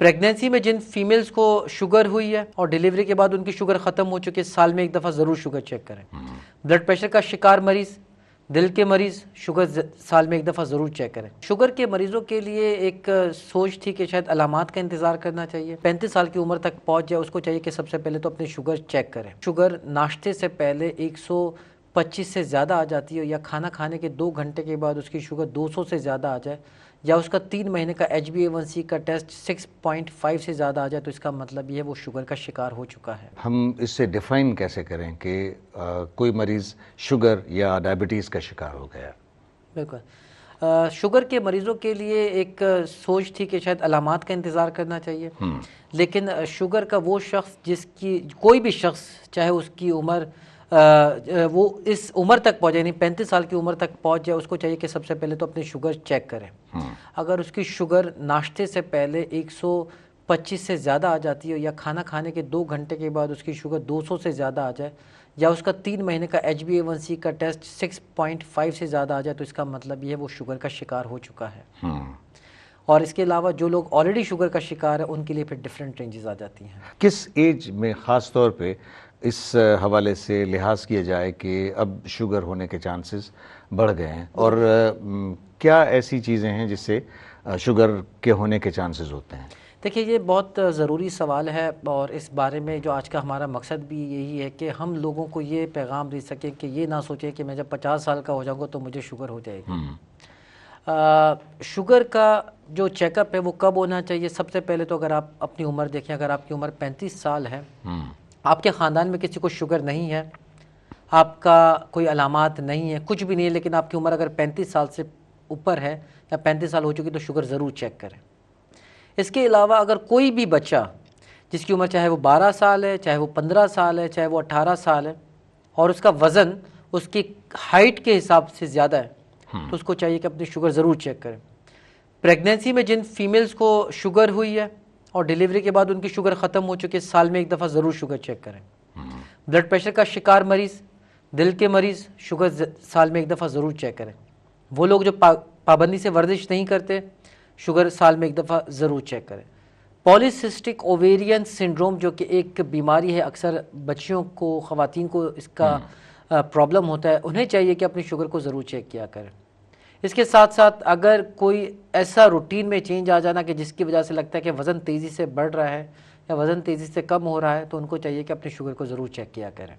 Pregnancy में जिन females को sugar हुई है और डिलीवरी के बाद उनकी शुगर ख़त्म हो चुकी है, साल में एक दफ़ा ज़रूर शुगर चेक करें। ब्लड प्रेशर का शिकार मरीज़, दिल के मरीज़ शुगर साल में एक दफ़ा ज़रूर चेक करें। शुगर के मरीज़ों के लिए एक सोच थी कि शायद अलामात का इंतज़ार करना चाहिए। 35 साल की उम्र तक पहुँच जाए उसको चाहिए कि सबसे पहले तो अपनी शुगर चेक करें। शुगर नाश्ते से पहले 125 से ज़्यादा आ जाती है, या खाना खाने के 2 घंटे के बाद उसकी शुगर 200 से ज़्यादा आ जाए, या उसका 3 महीने का HbA1c का टेस्ट 6.5 से ज़्यादा आ जाए, तो इसका मतलब ये है वो शुगर का शिकार हो चुका है। हम इससे डिफाइन कैसे करें कि कोई मरीज़ शुगर या डायबिटीज़ का शिकार हो गया? बिल्कुल, शुगर के मरीज़ों के लिए एक सोच थी कि शायद अलामात का इंतज़ार करना चाहिए, लेकिन शुगर का वो शख्स जिसकी कोई भी शख्स चाहे उसकी उम्र वो इस उम्र तक पहुँचे, यानी 35 साल की उम्र तक पहुँच जाए, उसको चाहिए कि सबसे पहले तो अपनी शुगर चेक करें। अगर उसकी शुगर नाश्ते से पहले 125 से ज़्यादा आ जाती है, या खाना खाने के 2 घंटे के बाद उसकी शुगर 200 से ज़्यादा आ जाए, या उसका 3 महीने का HbA1c का टेस्ट 6.5 से ज़्यादा आ जाए, तो इसका मतलब ये है वो शुगर का शिकार हो चुका है। और इसके अलावा जो लोग ऑलरेडी शुगर का शिकार है उनके लिए फिर डिफरेंट रेंजेस आ जाती हैं। किस एज में ख़ास तौर पे इस हवाले से लिहाज किया जाए कि अब शुगर होने के चांसेस बढ़ गए हैं, और क्या ऐसी चीज़ें हैं जिससे शुगर के होने के चांसेस होते हैं? देखिए, ये बहुत ज़रूरी सवाल है, और इस बारे में जो आज का हमारा मकसद भी यही है कि हम लोगों को ये पैगाम दे सकें कि ये ना सोचें कि मैं जब 50 साल का हो जाऊंगा तो मुझे शुगर हो जाएगी। शुगर का जो चेकअप है वो कब होना चाहिए? सबसे पहले तो अगर आप अपनी उम्र देखें, अगर आपकी उम्र 35 साल है, आपके ख़ानदान में किसी को शुगर नहीं है, आपका कोई अलामात नहीं है, कुछ भी नहीं है, लेकिन आपकी उम्र अगर 35 साल से ऊपर है या 35 साल हो चुकी, तो शुगर ज़रूर चेक करें। इसके अलावा अगर कोई भी बच्चा जिसकी उम्र चाहे वो 12 साल है, चाहे वो 15 साल है, चाहे वो 18 साल है, और उसका वज़न उसकी हाइट के हिसाब से ज़्यादा है, तो उसको चाहिए कि अपनी शुगर ज़रूर चेक करें। प्रेगनेंसी में जिन फीमेल्स को शुगर हुई है और डिलीवरी के बाद उनकी शुगर ख़त्म हो चुकी है, साल में एक दफ़ा ज़रूर शुगर चेक करें। ब्लड प्रेशर का शिकार मरीज़, दिल के मरीज़ शुगर साल में एक दफ़ा ज़रूर चेक करें। वो लोग जो पाबंदी से वर्जिश नहीं करते, शुगर साल में एक दफ़ा ज़रूर चेक करें। पॉलीसिस्टिक ओवेरियन सिंड्रोम जो कि एक बीमारी है, अक्सर बच्चियों को, ख़वातीन को इसका प्रॉब्लम होता है, उन्हें चाहिए कि अपनी शुगर को ज़रूर चेक किया करें। इसके साथ साथ अगर कोई ऐसा रूटीन में चेंज आ जाना कि जिसकी वजह से लगता है कि वज़न तेज़ी से बढ़ रहा है या वज़न तेज़ी से कम हो रहा है, तो उनको चाहिए कि अपनी शुगर को ज़रूर चेक किया करें।